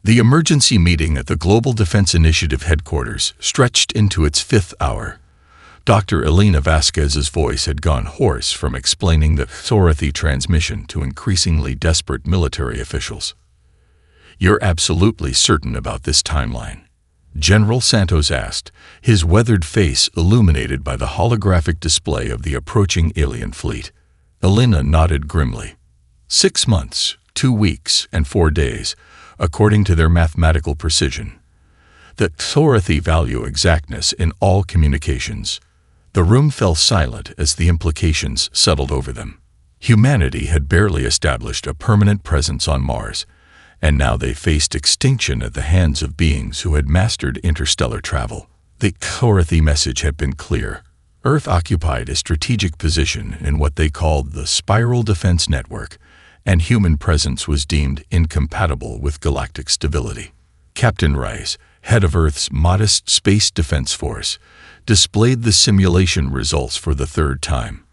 The emergency meeting at the Global Defense Initiative headquarters stretched into its fifth hour. Dr. Elena Vasquez's voice had gone hoarse from explaining the Thorathy transmission to increasingly desperate military officials. "You're absolutely certain about this timeline?" General Santos asked, his weathered face illuminated by the holographic display of the approaching alien fleet. Elena nodded grimly. 6 months, 2 weeks, and 4 days, according to their mathematical precision. The Thorathy value exactness in all communications. The room fell silent as the implications settled over them. Humanity had barely established a permanent presence on Mars, and now they faced extinction at the hands of beings who had mastered interstellar travel. The Thorathy message had been clear. Earth occupied a strategic position in what they called the Spiral Defense Network, and human presence was deemed incompatible with galactic stability. Captain Rice, head of Earth's modest space defense force, displayed the simulation results for the third time.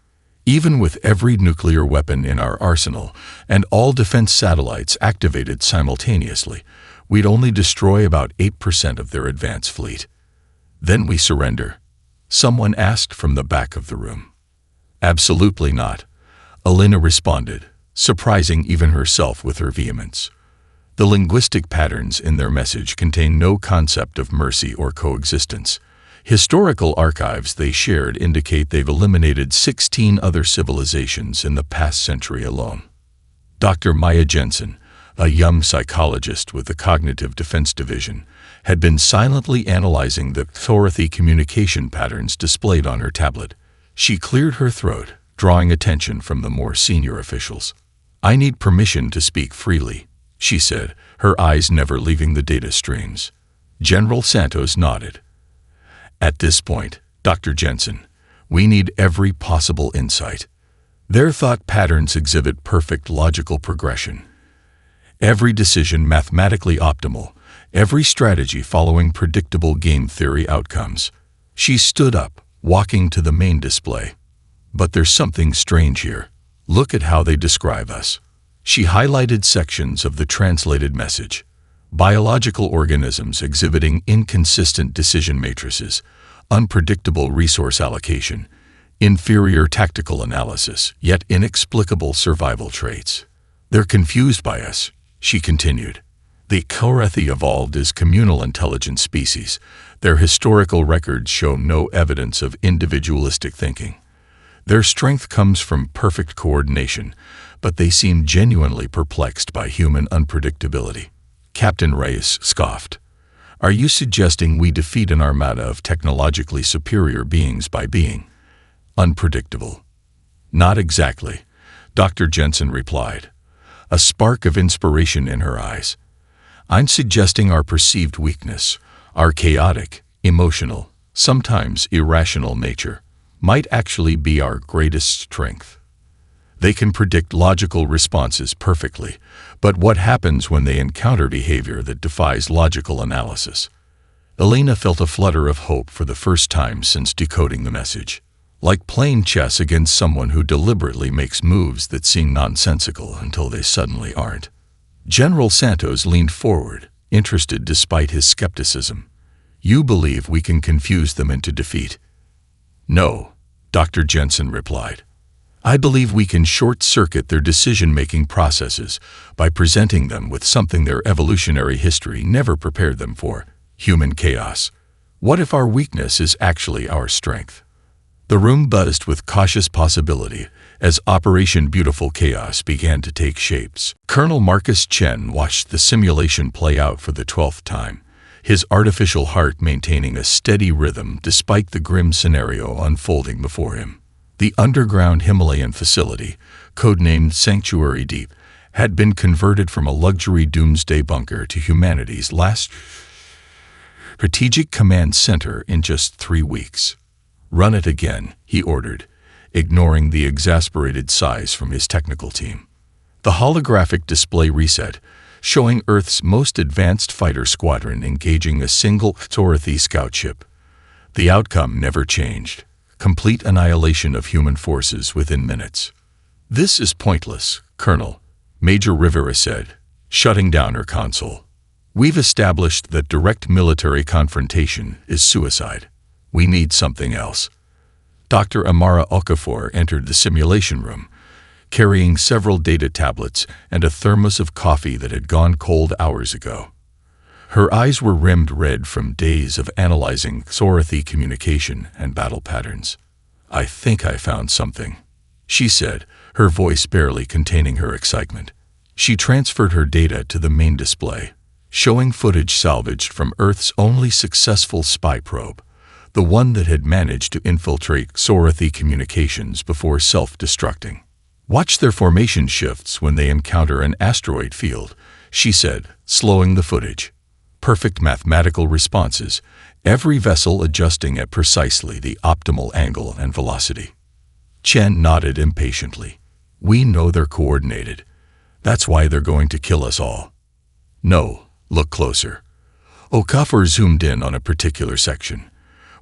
Even with every nuclear weapon in our arsenal and all defense satellites activated simultaneously, we'd only destroy about 8% of their advance fleet. "Then we surrender?" someone asked from the back of the room. "Absolutely not," Elena responded, surprising even herself with her vehemence. The linguistic patterns in their message contain no concept of mercy or coexistence. Historical archives they shared indicate they've eliminated 16 other civilizations in the past century alone. Dr. Maya Jensen, a young psychologist with the Cognitive Defense Division, had been silently analyzing the Thorathy communication patterns displayed on her tablet. She cleared her throat, drawing attention from the more senior officials. "I need permission to speak freely," she said, her eyes never leaving the data streams. General Santos nodded. "At this point, Dr. Jensen, we need every possible insight. Their thought patterns exhibit perfect logical progression. Every decision mathematically optimal, every strategy following predictable game theory outcomes." She stood up, walking to the main display. "But there's something strange here. Look at how they describe us." She highlighted sections of the translated message. Biological organisms exhibiting inconsistent decision matrices, unpredictable resource allocation, inferior tactical analysis, yet inexplicable survival traits. "They're confused by us," she continued. "The Thorathy evolved as communal intelligent species. Their historical records show no evidence of individualistic thinking. Their strength comes from perfect coordination, but they seem genuinely perplexed by human unpredictability." Captain Reyes scoffed. "Are you suggesting we defeat an armada of technologically superior beings by being unpredictable?" "Not exactly," Dr. Jensen replied, a spark of inspiration in her eyes. "I'm suggesting our perceived weakness, our chaotic, emotional, sometimes irrational nature, might actually be our greatest strength. They can predict logical responses perfectly, but what happens when they encounter behavior that defies logical analysis?" Elena felt a flutter of hope for the first time since decoding the message. Like playing chess against someone who deliberately makes moves that seem nonsensical until they suddenly aren't. General Santos leaned forward, interested despite his skepticism. "You believe we can confuse them into defeat?" "No," Dr. Jensen replied. "I believe we can short-circuit their decision-making processes by presenting them with something their evolutionary history never prepared them for: human chaos. What if our weakness is actually our strength?" The room buzzed with cautious possibility as Operation Beautiful Chaos began to take shapes. Colonel Marcus Chen watched the simulation play out for the 12th time, his artificial heart maintaining a steady rhythm despite the grim scenario unfolding before him. The underground Himalayan facility, codenamed Sanctuary Deep, had been converted from a luxury doomsday bunker to humanity's last strategic command center in just 3 weeks. "Run it again," he ordered, ignoring the exasperated sighs from his technical team. The holographic display reset, showing Earth's most advanced fighter squadron engaging a single Thorathy scout ship. The outcome never changed: complete annihilation of human forces within minutes. "This is pointless, Colonel," Major Rivera said, shutting down her console. We've established that direct military confrontation is suicide. We need something else. Dr. Amara Okafor entered the simulation room, carrying several data tablets and a thermos of coffee that had gone cold hours ago. Her eyes were rimmed red from days of analyzing Xorathi communication and battle patterns. "I think I found something," she said, her voice barely containing her excitement. She transferred her data to the main display, showing footage salvaged from Earth's only successful spy probe, the one that had managed to infiltrate Xorathi communications before self-destructing. "Watch their formation shifts when they encounter an asteroid field," she said, slowing the footage. Perfect mathematical responses, every vessel adjusting at precisely the optimal angle and velocity. Chen nodded impatiently. "We know they're coordinated. That's why they're going to kill us all." "No, look closer." Okafor zoomed in on a particular section.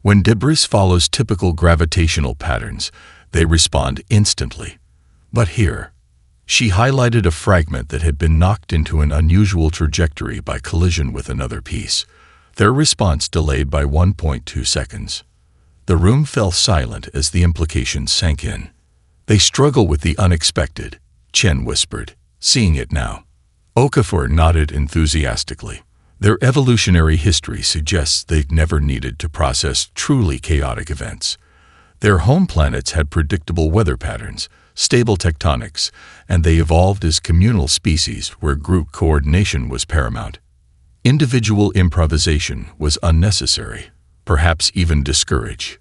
When debris follows typical gravitational patterns, they respond instantly. But here, she highlighted a fragment that had been knocked into an unusual trajectory by collision with another piece, their response delayed by 1.2 seconds. The room fell silent as the implications sank in. "They struggle with the unexpected," Chen whispered, seeing it now. Okafor nodded enthusiastically. Their evolutionary history suggests they've never needed to process truly chaotic events. Their home planets had predictable weather patterns, stable tectonics, and they evolved as communal species where group coordination was paramount. Individual improvisation was unnecessary, perhaps even discouraged.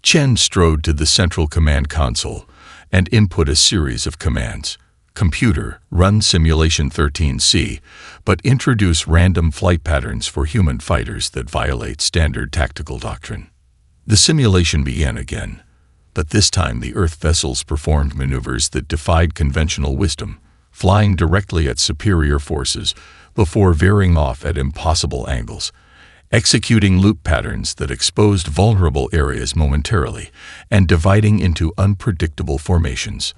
Chen strode to the central command console and input a series of commands. "Computer, run Simulation 13C, but introduce random flight patterns for human fighters that violate standard tactical doctrine." The simulation began again, but this time the Earth vessels performed maneuvers that defied conventional wisdom, flying directly at superior forces before veering off at impossible angles, executing loop patterns that exposed vulnerable areas momentarily and dividing into unpredictable formations.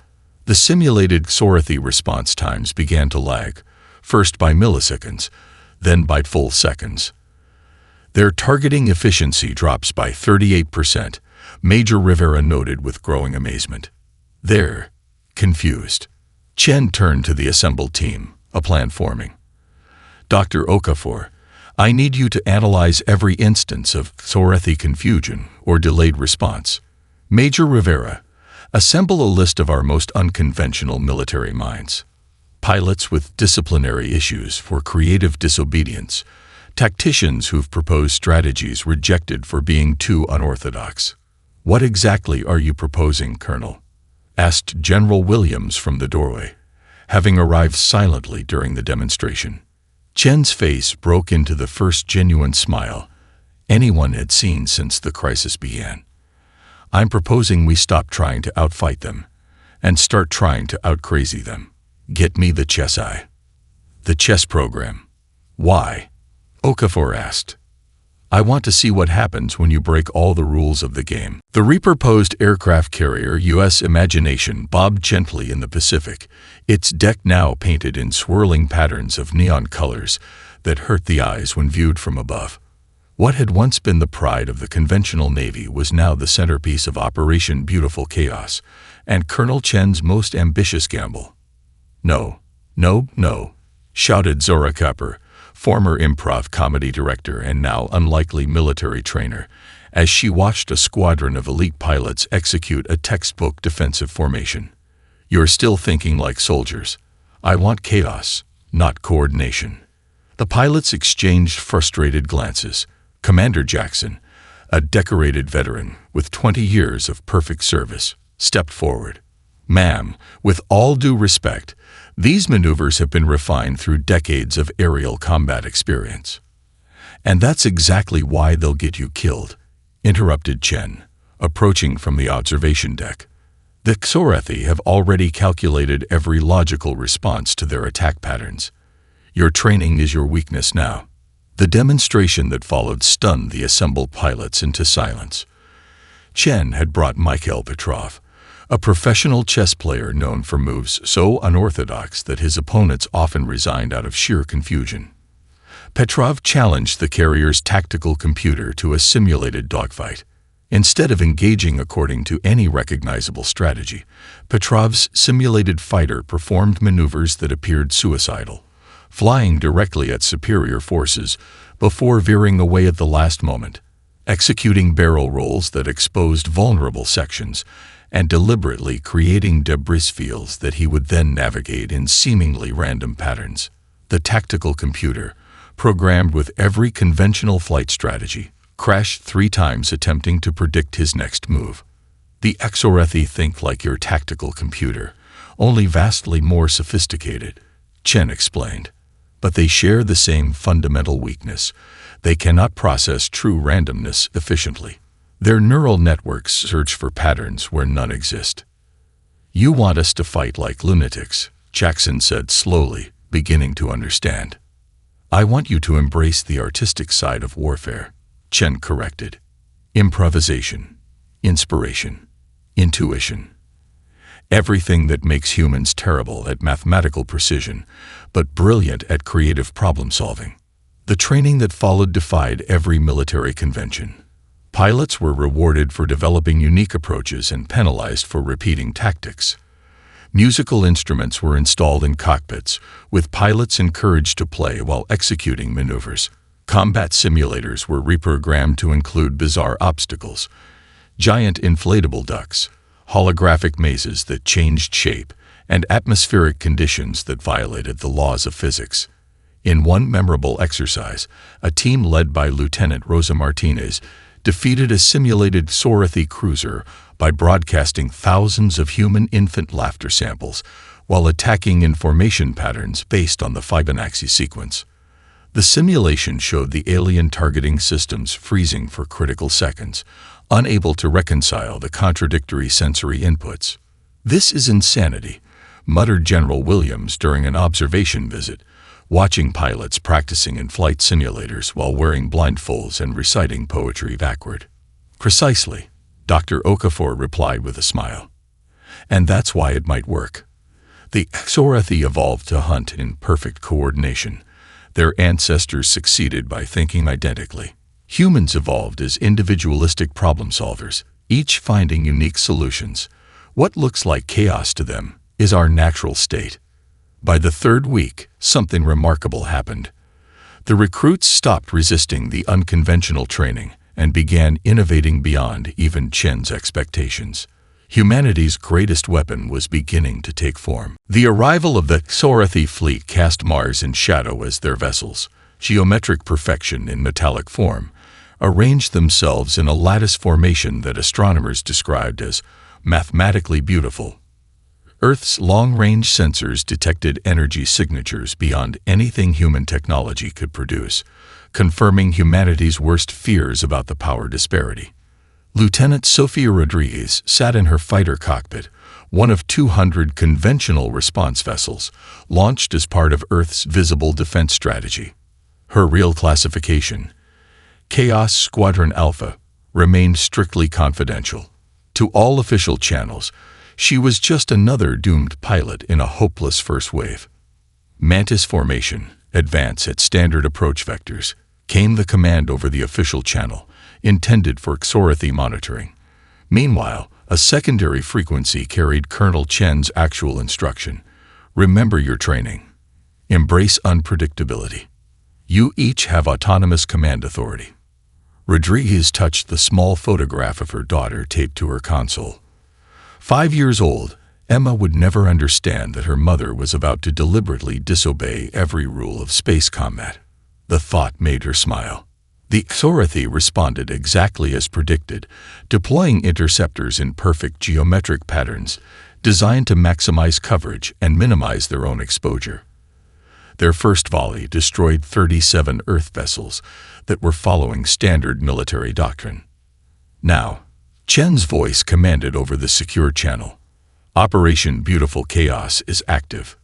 The simulated Xorathi response times began to lag, first by milliseconds, then by full seconds. Their targeting efficiency drops by 38%, Major Rivera noted with growing amazement. "They're confused." Chen turned to the assembled team, a plan forming. "Dr. Okafor, I need you to analyze every instance of Xorathi confusion or delayed response. Major Rivera, assemble a list of our most unconventional military minds. Pilots with disciplinary issues for creative disobedience, tacticians who've proposed strategies rejected for being too unorthodox." "What exactly are you proposing, Colonel?" asked General Williams from the doorway, having arrived silently during the demonstration. Chen's face broke into the first genuine smile anyone had seen since the crisis began. "I'm proposing we stop trying to outfight them and start trying to outcrazy them. Get me the chess eye." "The chess program. Why?" Okafor asked. "I want to see what happens when you break all the rules of the game." The repurposed aircraft carrier U.S. Imagination bobbed gently in the Pacific, its deck now painted in swirling patterns of neon colors that hurt the eyes when viewed from above. What had once been the pride of the conventional Navy was now the centerpiece of Operation Beautiful Chaos, and Colonel Chen's most ambitious gamble. "No, no, no," shouted Zora Kapper, former improv comedy director and now unlikely military trainer, as she watched a squadron of elite pilots execute a textbook defensive formation. "You're still thinking like soldiers. I want chaos, not coordination." The pilots exchanged frustrated glances. Commander Jackson, a decorated veteran with 20 years of perfect service, stepped forward. "Ma'am, with all due respect, these maneuvers have been refined through decades of aerial combat experience." "And that's exactly why they'll get you killed," interrupted Chen, approaching from the observation deck. "The Xorathi have already calculated every logical response to their attack patterns. Your training is your weakness now." The demonstration that followed stunned the assembled pilots into silence. Chen had brought Mikhail Petrov, a professional chess player known for moves so unorthodox that his opponents often resigned out of sheer confusion. Petrov challenged the carrier's tactical computer to a simulated dogfight. Instead of engaging according to any recognizable strategy, Petrov's simulated fighter performed maneuvers that appeared suicidal, flying directly at superior forces before veering away at the last moment, executing barrel rolls that exposed vulnerable sections, and deliberately creating debris fields that he would then navigate in seemingly random patterns. The tactical computer, programmed with every conventional flight strategy, crashed 3 times attempting to predict his next move. The Exorethi think like your tactical computer, only vastly more sophisticated, Chen explained. But they share the same fundamental weakness. They cannot process true randomness efficiently. Their neural networks search for patterns where none exist. You want us to fight like lunatics, Jackson said slowly, beginning to understand. I want you to embrace the artistic side of warfare, Chen corrected. Improvisation, inspiration, intuition. Everything that makes humans terrible at mathematical precision, but brilliant at creative problem-solving. The training that followed defied every military convention. Pilots were rewarded for developing unique approaches and penalized for repeating tactics. Musical instruments were installed in cockpits, with pilots encouraged to play while executing maneuvers. Combat simulators were reprogrammed to include bizarre obstacles, giant inflatable ducks, holographic mazes that changed shape, and atmospheric conditions that violated the laws of physics. In one memorable exercise, a team led by Lieutenant Rosa Martinez defeated a simulated Sorathi cruiser by broadcasting thousands of human infant laughter samples while attacking information patterns based on the Fibonacci sequence. The simulation showed the alien targeting systems freezing for critical seconds, unable to reconcile the contradictory sensory inputs. "This is insanity," muttered General Williams during an observation visit, watching pilots practicing in flight simulators while wearing blindfolds and reciting poetry backward. "Precisely," Dr. Okafor replied with a smile. "And that's why it might work. The Exorethi evolved to hunt in perfect coordination. Their ancestors succeeded by thinking identically. Humans evolved as individualistic problem solvers, each finding unique solutions. What looks like chaos to them is our natural state." By the 3rd week, something remarkable happened. The recruits stopped resisting the unconventional training and began innovating beyond even Chen's expectations. Humanity's greatest weapon was beginning to take form. The arrival of the Sorathi fleet cast Mars in shadow as their vessels, geometric perfection in metallic form, arranged themselves in a lattice formation that astronomers described as mathematically beautiful. Earth's long-range sensors detected energy signatures beyond anything human technology could produce, confirming humanity's worst fears about the power disparity. Lieutenant Sofia Rodriguez sat in her fighter cockpit, one of 200 conventional response vessels, launched as part of Earth's visible defense strategy. Her real classification, Chaos Squadron Alpha, remained strictly confidential. To all official channels, she was just another doomed pilot in a hopeless first wave. Mantis formation, advance at standard approach vectors, came the command over the official channel, intended for Xorathi monitoring. Meanwhile, a secondary frequency carried Colonel Chen's actual instruction. Remember your training. Embrace unpredictability. You each have autonomous command authority. Rodriguez touched the small photograph of her daughter taped to her console. 5 years old, Emma would never understand that her mother was about to deliberately disobey every rule of space combat. The thought made her smile. The Xorathi responded exactly as predicted, deploying interceptors in perfect geometric patterns, designed to maximize coverage and minimize their own exposure. Their first volley destroyed 37 Earth vessels that were following standard military doctrine. Now, Chen's voice commanded over the secure channel. Operation Beautiful Chaos is active.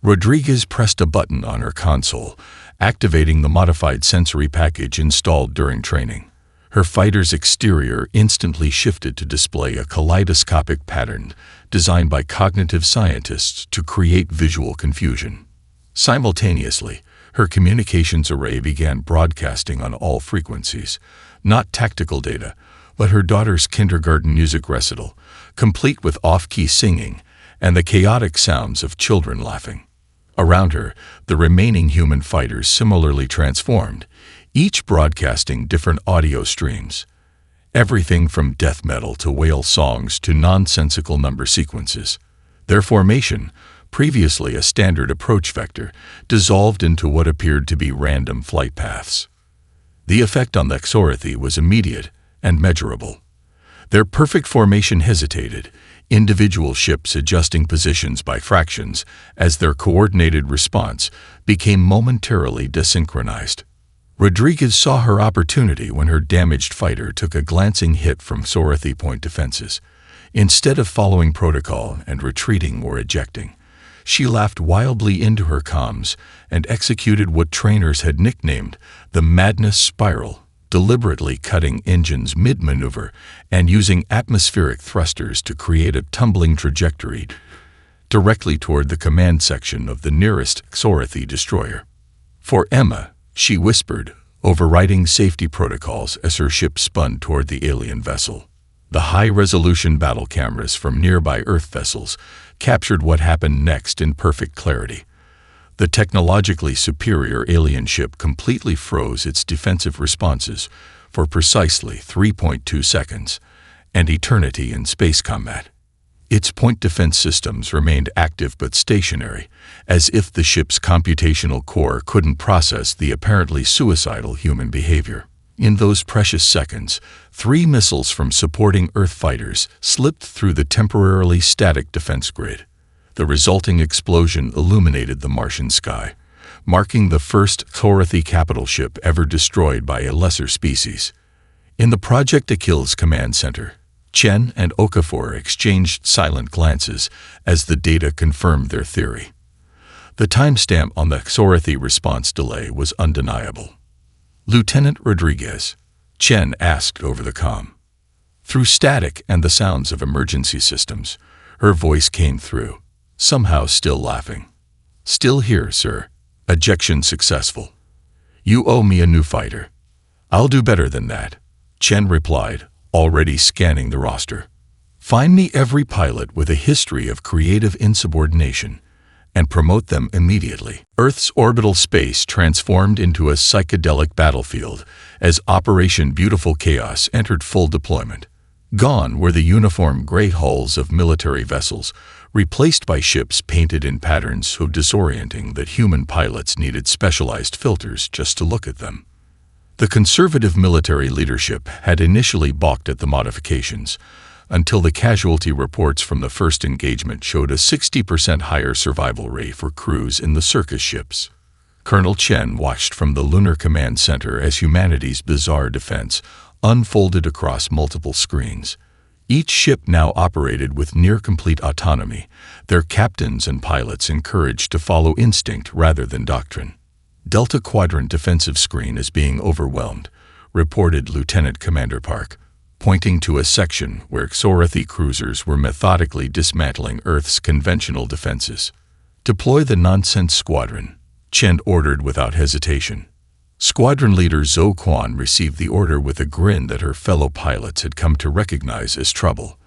Rodriguez pressed a button on her console, activating the modified sensory package installed during training. Her fighter's exterior instantly shifted to display a kaleidoscopic pattern designed by cognitive scientists to create visual confusion. Simultaneously, Her communications array began broadcasting on all frequencies, not tactical data, but her daughter's kindergarten music recital, complete with off-key singing and the chaotic sounds of children laughing. Around her, the remaining human fighters similarly transformed, each broadcasting different audio streams. Everything from death metal to whale songs to nonsensical number sequences. Their formation, previously a standard approach vector, dissolved into what appeared to be random flight paths. The effect on the Xorthi was immediate and measurable. Their perfect formation hesitated, individual ships adjusting positions by fractions as their coordinated response became momentarily desynchronized. Rodriguez saw her opportunity when her damaged fighter took a glancing hit from Xorthi point defenses. Instead of following protocol and retreating or ejecting, she laughed wildly into her comms and executed what trainers had nicknamed the madness spiral, deliberately cutting engines mid-maneuver and using atmospheric thrusters to create a tumbling trajectory directly toward the command section of the nearest Xorthi destroyer. For Emma, she whispered, overriding safety protocols as her ship spun toward the alien vessel. The high-resolution battle cameras from nearby Earth vessels captured what happened next in perfect clarity. The technologically superior alien ship completely froze its defensive responses for precisely 3.2 seconds, an eternity in space combat. Its point defense systems remained active but stationary, as if the ship's computational core couldn't process the apparently suicidal human behavior. In those precious seconds, 3 missiles from supporting Earth fighters slipped through the temporarily static defense grid. The resulting explosion illuminated the Martian sky, marking the first Xorthi capital ship ever destroyed by a lesser species. In the Project Achilles command center, Chen and Okafor exchanged silent glances as the data confirmed their theory. The timestamp on the Xorthi response delay was undeniable. "Lieutenant Rodriguez," Chen asked over the comm. Through static and the sounds of emergency systems, her voice came through, somehow still laughing. "Still here, sir. Ejection successful. You owe me a new fighter." "I'll do better than that," Chen replied, already scanning the roster. "Find me every pilot with a history of creative insubordination and promote them immediately." Earth's orbital space transformed into a psychedelic battlefield as Operation Beautiful Chaos entered full deployment. Gone were the uniform gray hulls of military vessels, replaced by ships painted in patterns so disorienting that human pilots needed specialized filters just to look at them. The conservative military leadership had initially balked at the modifications, until the casualty reports from the first engagement showed a 60% higher survival rate for crews in the circus ships. Colonel Chen watched from the Lunar Command Center as humanity's bizarre defense unfolded across multiple screens. Each ship now operated with near-complete autonomy, their captains and pilots encouraged to follow instinct rather than doctrine. "Delta Quadrant defensive screen is being overwhelmed," reported Lieutenant Commander Park, pointing to a section where Xorthi cruisers were methodically dismantling Earth's conventional defenses. "Deploy the Nonsense Squadron," Chen ordered without hesitation. Squadron leader Zhou Quan received the order with a grin that her fellow pilots had come to recognize as trouble.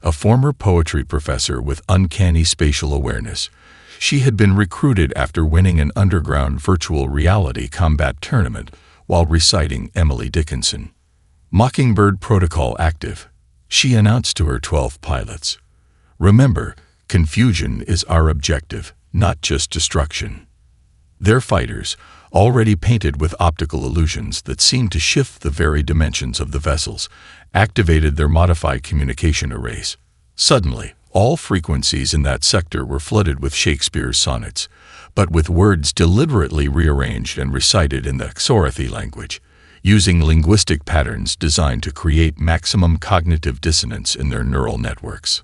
A former poetry professor with uncanny spatial awareness, she had been recruited after winning an underground virtual reality combat tournament while reciting Emily Dickinson. "Mockingbird protocol active," she announced to her 12 pilots. "Remember, confusion is our objective, not just destruction." Their fighters, already painted with optical illusions that seemed to shift the very dimensions of the vessels, activated their modified communication arrays. Suddenly, all frequencies in that sector were flooded with Shakespeare's sonnets, but with words deliberately rearranged and recited in the Xorthi language, using linguistic patterns designed to create maximum cognitive dissonance in their neural networks.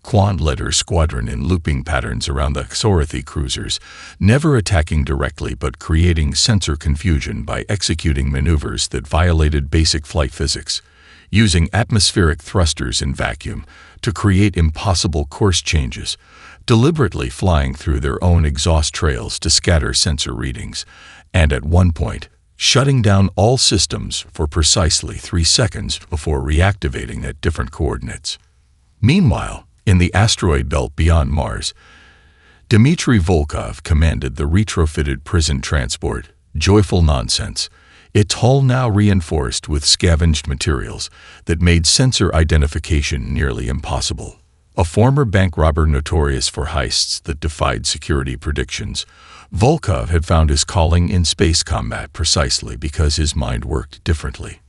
Quan led her squadron in looping patterns around the Xorthi cruisers, never attacking directly but creating sensor confusion by executing maneuvers that violated basic flight physics, using atmospheric thrusters in vacuum to create impossible course changes. deliberately flying through their own exhaust trails to scatter sensor readings, and at one point, shutting down all systems for precisely 3 seconds before reactivating at different coordinates. Meanwhile, in the asteroid belt beyond Mars, Dmitry Volkov commanded the retrofitted prison transport, Joyful Nonsense, its hull now reinforced with scavenged materials that made sensor identification nearly impossible. A former bank robber notorious for heists that defied security predictions, Volkov had found his calling in space combat precisely because his mind worked differently.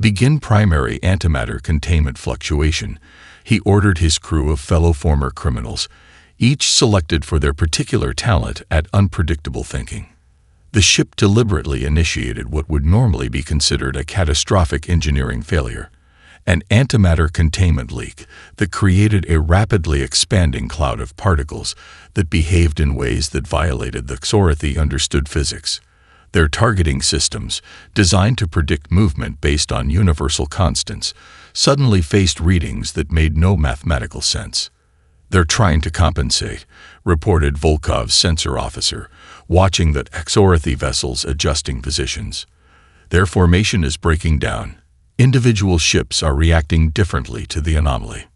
Begin primary antimatter containment fluctuation, he ordered his crew of fellow former criminals, each selected for their particular talent at unpredictable thinking. The ship deliberately initiated what would normally be considered a catastrophic engineering failure, an antimatter containment leak that created a rapidly expanding cloud of particles that behaved in ways that violated the Xorathi understood physics. Their targeting systems, designed to predict movement based on universal constants, suddenly faced readings that made no mathematical sense. "They're trying to compensate," reported Volkov's sensor officer, watching the Xorathi vessels adjusting positions. "Their formation is breaking down. Individual ships are reacting differently to the anomaly."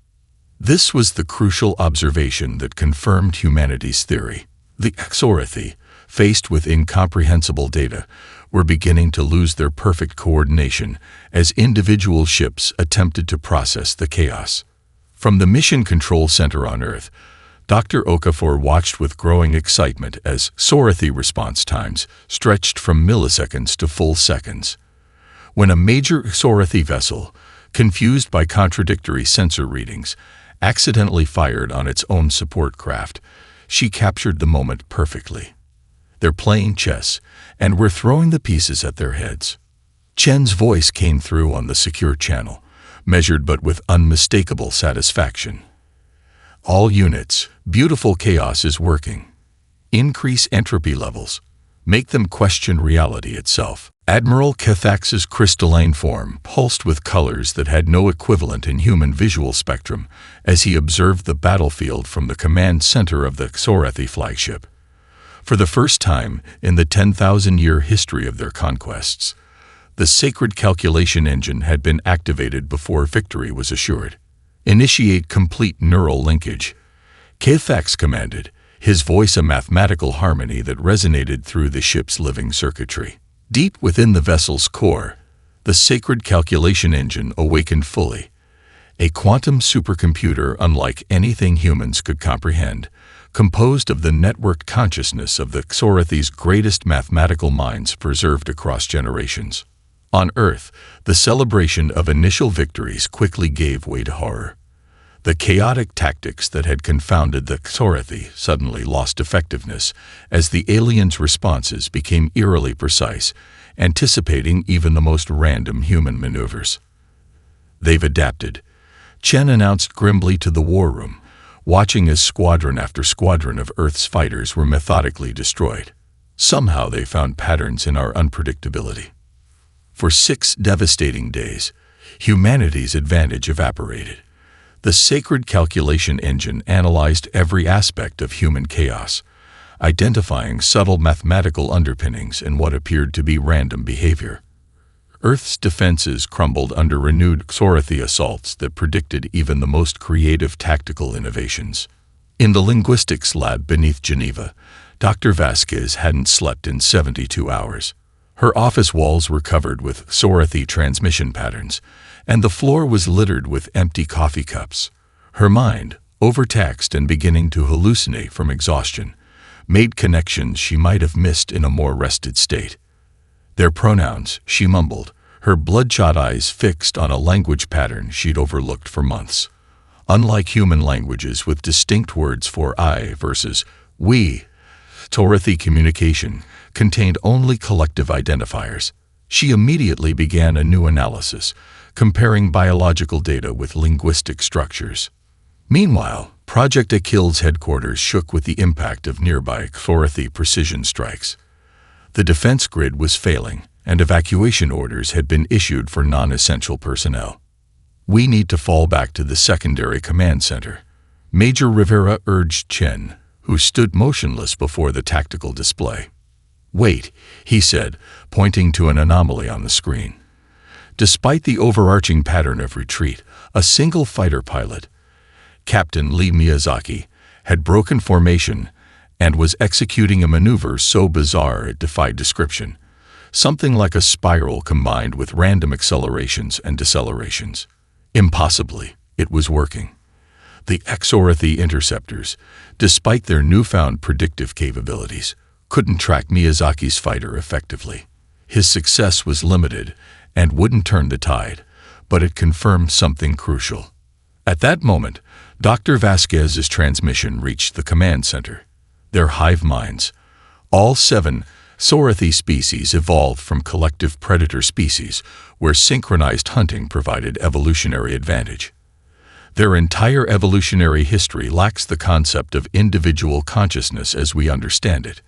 This was the crucial observation that confirmed humanity's theory. The Xorathi, faced with incomprehensible data, were beginning to lose their perfect coordination as individual ships attempted to process the chaos. From the Mission Control Center on Earth, Dr. Okafor watched with growing excitement as Xorathi response times stretched from milliseconds to full seconds. When a major Xorathi vessel, confused by contradictory sensor readings, accidentally fired on its own support craft, she captured the moment perfectly. "They're playing chess, and we're throwing the pieces at their heads." Chen's voice came through on the secure channel, measured but with unmistakable satisfaction. "All units, beautiful chaos is working. Increase entropy levels. Make them question reality itself." Admiral Kethax's crystalline form pulsed with colors that had no equivalent in human visual spectrum as he observed the battlefield from the command center of the Xorathi flagship. For the first time in the 10,000-year history of their conquests, the sacred calculation engine had been activated before victory was assured. "Initiate complete neural linkage," Kethax commanded, his voice a mathematical harmony that resonated through the ship's living circuitry. Deep within the vessel's core, the sacred calculation engine awakened fully, a quantum supercomputer unlike anything humans could comprehend, composed of the networked consciousness of the Xorathi's greatest mathematical minds preserved across generations. On Earth, the celebration of initial victories quickly gave way to horror. The chaotic tactics that had confounded the Xorathi suddenly lost effectiveness as the aliens' responses became eerily precise, anticipating even the most random human maneuvers. "They've adapted," Chen announced grimly to the war room, watching as squadron after squadron of Earth's fighters were methodically destroyed. "Somehow they found patterns in our unpredictability." For 6 devastating days, humanity's advantage evaporated. The sacred calculation engine analyzed every aspect of human chaos, identifying subtle mathematical underpinnings in what appeared to be random behavior. Earth's defenses crumbled under renewed Xorathi assaults that predicted even the most creative tactical innovations. In the linguistics lab beneath Geneva, Dr. Vasquez hadn't slept in 72 hours. Her office walls were covered with Xorathi transmission patterns, and the floor was littered with empty coffee cups. Her mind, overtaxed and beginning to hallucinate from exhaustion, made connections she might have missed in a more rested state. "Their pronouns," she mumbled, her bloodshot eyes fixed on a language pattern she'd overlooked for months. Unlike human languages with distinct words for I versus we, Xorathi communication contained only collective identifiers. She immediately began a new analysis, comparing biological data with linguistic structures. Meanwhile, Project Achille's headquarters shook with the impact of nearby Xorathi precision strikes. The defense grid was failing, and evacuation orders had been issued for non-essential personnel. "We need to fall back to the secondary command center," Major Rivera urged Chen, who stood motionless before the tactical display. "Wait," he said, pointing to an anomaly on the screen. Despite the overarching pattern of retreat, a single fighter pilot, Captain Lee Miyazaki, had broken formation and was executing a maneuver so bizarre it defied description, something like a spiral combined with random accelerations and decelerations. Impossibly, it was working. The Xorothy interceptors, despite their newfound predictive capabilities, couldn't track Miyazaki's fighter effectively. His success was limited and wouldn't turn the tide, but it confirmed something crucial. At that moment, Dr. Vasquez's transmission reached the command center. Their hive minds. All 7 Sorothy species evolved from collective predator species, where synchronized hunting provided evolutionary advantage. Their entire evolutionary history lacks the concept of individual consciousness as we understand it.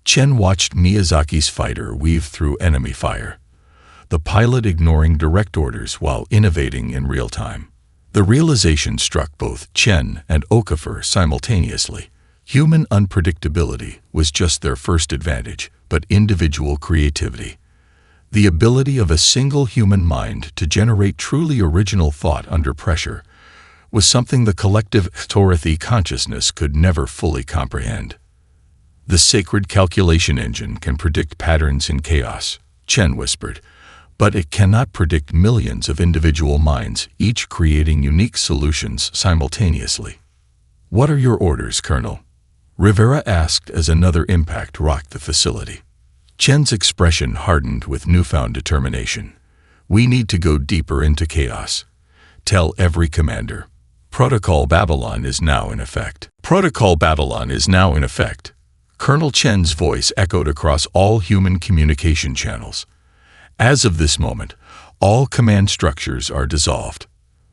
Chen watched Miyazaki's fighter weave through enemy fire, the pilot ignoring direct orders while innovating in real time. The realization struck both Chen and Okafor simultaneously. Human unpredictability was just their first advantage, but individual creativity, the ability of a single human mind to generate truly original thought under pressure, was something the collective Sorothy consciousness could never fully comprehend. "The sacred calculation engine can predict patterns in chaos," Chen whispered, "but it cannot predict millions of individual minds, each creating unique solutions simultaneously." "What are your orders, Colonel?" Rivera asked as another impact rocked the facility. Chen's expression hardened with newfound determination. "We need to go deeper into chaos. Tell every commander. Protocol Babylon is now in effect." "Protocol Babylon is now in effect." Colonel Chen's voice echoed across all human communication channels. "As of this moment, all command structures are dissolved."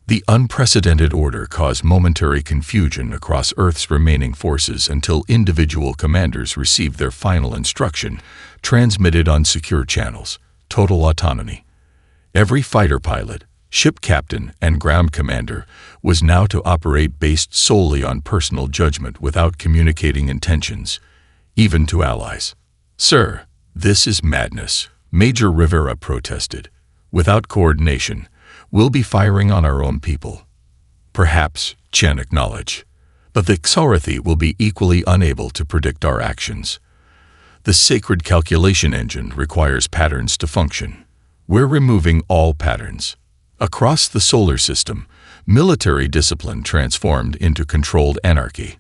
The unprecedented order caused momentary confusion across Earth's remaining forces until individual commanders received their final instruction, transmitted on secure channels: total autonomy. Every fighter pilot, ship captain, and ground commander was now to operate based solely on personal judgment without communicating intentions, even to allies. "Sir, this is madness," Major Rivera protested. "Without coordination, we'll be firing on our own people." "Perhaps," Chen acknowledged, "but the Xorothy will be equally unable to predict our actions. The sacred calculation engine requires patterns to function. We're removing all patterns." Across the solar system, military discipline transformed into controlled anarchy.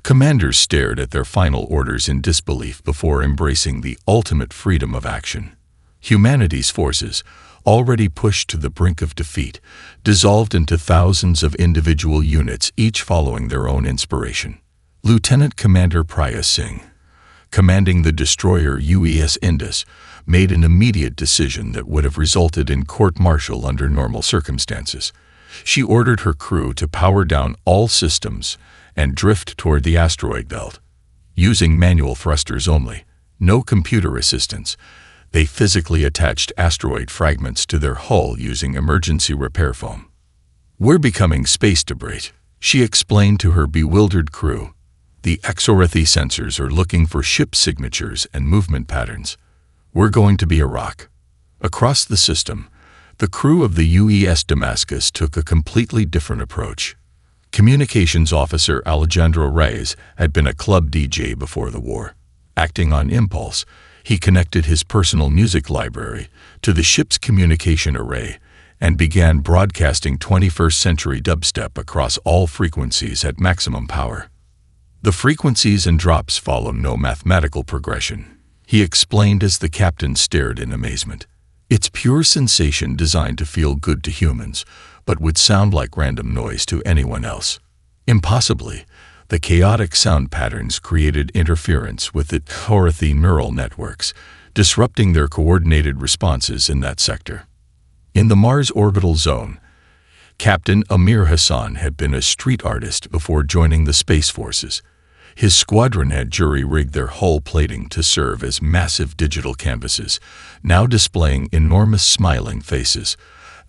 Commanders stared at their final orders in disbelief before embracing the ultimate freedom of action. Humanity's forces, already pushed to the brink of defeat, dissolved into thousands of individual units, each following their own inspiration. Lieutenant Commander Priya Singh, commanding the destroyer UES Indus, made an immediate decision that would have resulted in court-martial under normal circumstances. She ordered her crew to power down all systems and drift toward the asteroid belt. Using manual thrusters only, no computer assistance, they physically attached asteroid fragments to their hull using emergency repair foam. "We're becoming space debris," she explained to her bewildered crew. "The Xorothy sensors are looking for ship signatures and movement patterns. We're going to be a rock." Across the system, the crew of the UES Damascus took a completely different approach. Communications officer Alejandro Reyes had been a club DJ before the war. Acting on impulse, he connected his personal music library to the ship's communication array and began broadcasting 21st century dubstep across all frequencies at maximum power. "The frequencies and drops follow no mathematical progression," he explained as the captain stared in amazement. "It's pure sensation designed to feel good to humans, but would sound like random noise to anyone else." Impossibly, the chaotic sound patterns created interference with the Xorothy neural networks, disrupting their coordinated responses in that sector. In the Mars orbital zone, Captain Amir Hassan had been a street artist before joining the Space Forces. His squadron had jury-rigged their hull plating to serve as massive digital canvases, now displaying enormous smiling faces,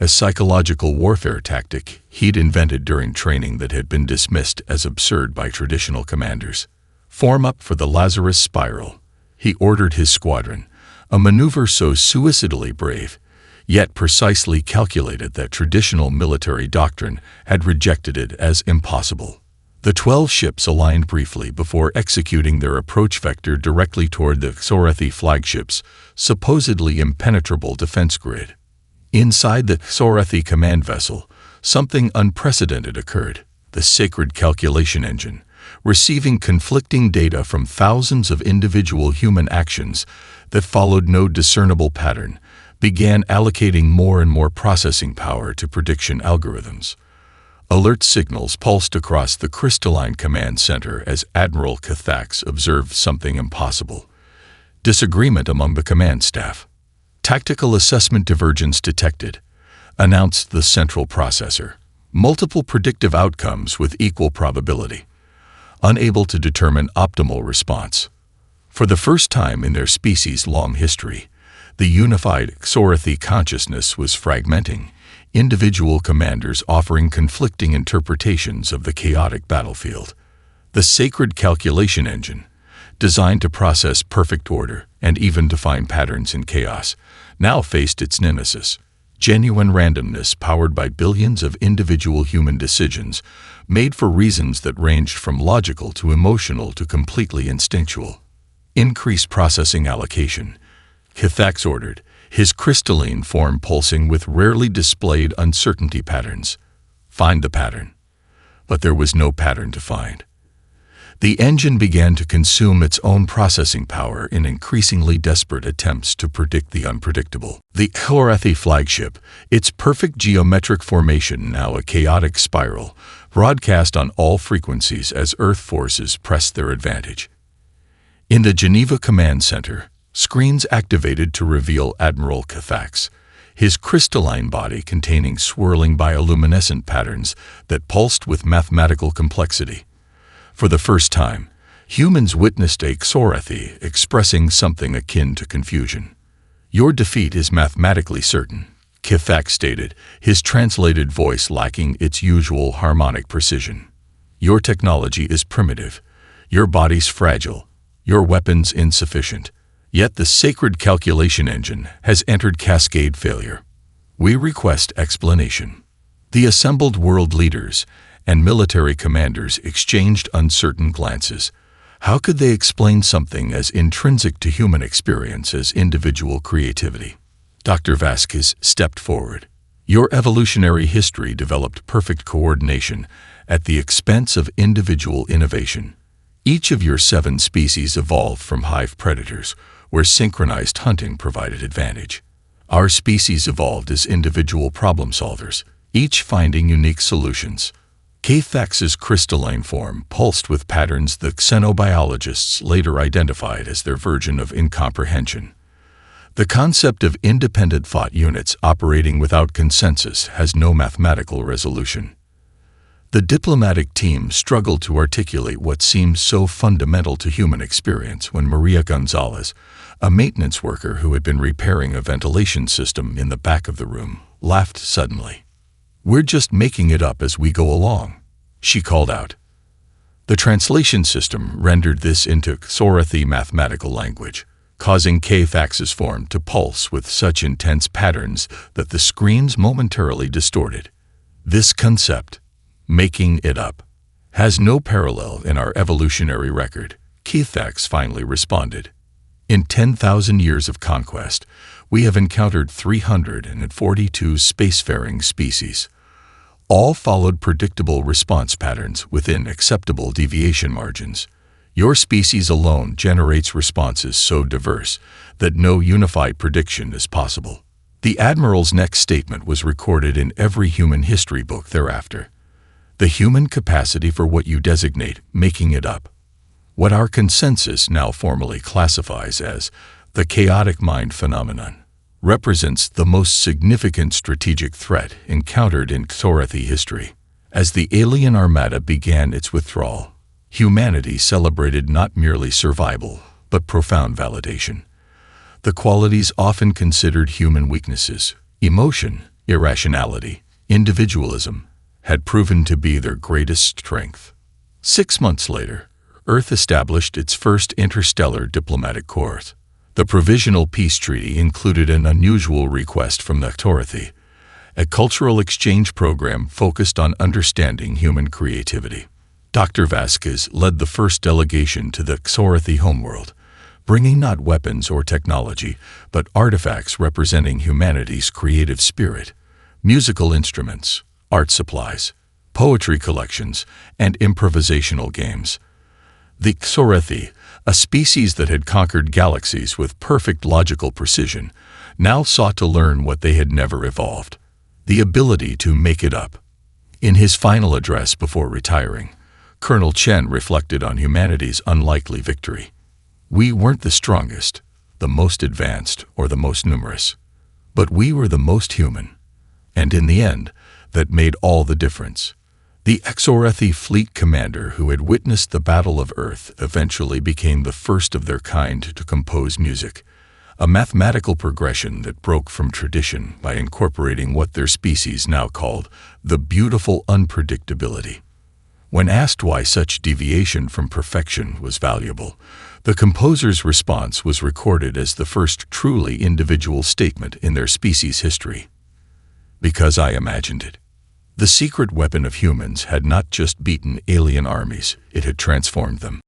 a psychological warfare tactic he'd invented during training that had been dismissed as absurd by traditional commanders. Form up for the Lazarus Spiral, he ordered his squadron, a maneuver so suicidally brave, yet precisely calculated that traditional military doctrine had rejected it as impossible. The 12 ships aligned briefly before executing their approach vector directly toward the Xorathi flagship's supposedly impenetrable defense grid. Inside the Xorathi command vessel, something unprecedented occurred. The sacred calculation engine, receiving conflicting data from thousands of individual human actions that followed no discernible pattern, began allocating more and more processing power to prediction algorithms. Alert signals pulsed across the crystalline command center as Admiral Cathax observed something impossible. Disagreement among the command staff. Tactical assessment divergence detected, announced the central processor. Multiple predictive outcomes with equal probability. Unable to determine optimal response. For the first time in their species-long history, the unified Xorathi consciousness was fragmenting, individual commanders offering conflicting interpretations of the chaotic battlefield. The sacred calculation engine, designed to process perfect order and even define patterns in chaos, now faced its nemesis. Genuine randomness powered by billions of individual human decisions, made for reasons that ranged from logical to emotional to completely instinctual. Increase processing allocation, Cathax ordered, his crystalline form pulsing with rarely displayed uncertainty patterns. Find the pattern. But there was no pattern to find. The engine began to consume its own processing power in increasingly desperate attempts to predict the unpredictable. The Xorathi flagship, its perfect geometric formation now a chaotic spiral, broadcast on all frequencies as Earth forces pressed their advantage. In the Geneva Command Center, screens activated to reveal Admiral Cathax, his crystalline body containing swirling bioluminescent patterns that pulsed with mathematical complexity. For the first time, humans witnessed a Xorathi expressing something akin to confusion. Your defeat is mathematically certain, Cathax stated, his translated voice lacking its usual harmonic precision. Your technology is primitive, your body's fragile, your weapons insufficient. Yet the sacred calculation engine has entered cascade failure. We request explanation. The assembled world leaders and military commanders exchanged uncertain glances. How could they explain something as intrinsic to human experience as individual creativity? Dr. Vasquez stepped forward. Your evolutionary history developed perfect coordination at the expense of individual innovation. Each of your 7 species evolved from hive predators, where synchronized hunting provided advantage. Our species evolved as individual problem solvers, each finding unique solutions. Cathax's crystalline form pulsed with patterns the xenobiologists later identified as their version of incomprehension. The concept of independent thought units operating without consensus has no mathematical resolution. The diplomatic team struggled to articulate what seemed so fundamental to human experience when Maria Gonzalez, a maintenance worker who had been repairing a ventilation system in the back of the room, laughed suddenly. "We're just making it up as we go along," she called out. The translation system rendered this into Xorathi mathematical language, causing Cathax's form to pulse with such intense patterns that the screens momentarily distorted. This concept, making it up, has no parallel in our evolutionary record, Cathax finally responded. In 10,000 years of conquest, we have encountered 342 spacefaring species. All followed predictable response patterns within acceptable deviation margins. Your species alone generates responses so diverse that no unified prediction is possible. The Admiral's next statement was recorded in every human history book thereafter. The human capacity for what you designate making it up. What our consensus now formally classifies as the chaotic mind phenomenon, represents the most significant strategic threat encountered in Xorathi history. As the alien armada began its withdrawal, humanity celebrated not merely survival, but profound validation. The qualities often considered human weaknesses, emotion, Irrationality, individualism, had proven to be their greatest strength. 6 months later, Earth established its first interstellar diplomatic corps. The Provisional Peace Treaty included an unusual request from the Authority, a cultural exchange program focused on understanding human creativity. Dr. Vasquez led the first delegation to the Authority homeworld, bringing not weapons or technology, but artifacts representing humanity's creative spirit, musical instruments, art supplies, poetry collections, and improvisational games. The Authority, a species that had conquered galaxies with perfect logical precision, now sought to learn what they had never evolved: the ability to make it up. In his final address before retiring, Colonel Chen reflected on humanity's unlikely victory. We weren't the strongest, the most advanced, or the most numerous, but we were the most human. And in the end, that made all the difference. The Authority fleet commander who had witnessed the Battle of Earth eventually became the first of their kind to compose music, a mathematical progression that broke from tradition by incorporating what their species now called the beautiful unpredictability. When asked why such deviation from perfection was valuable, the composer's response was recorded as the first truly individual statement in their species' history. Because I imagined it. The secret weapon of humans had not just beaten alien armies, it had transformed them.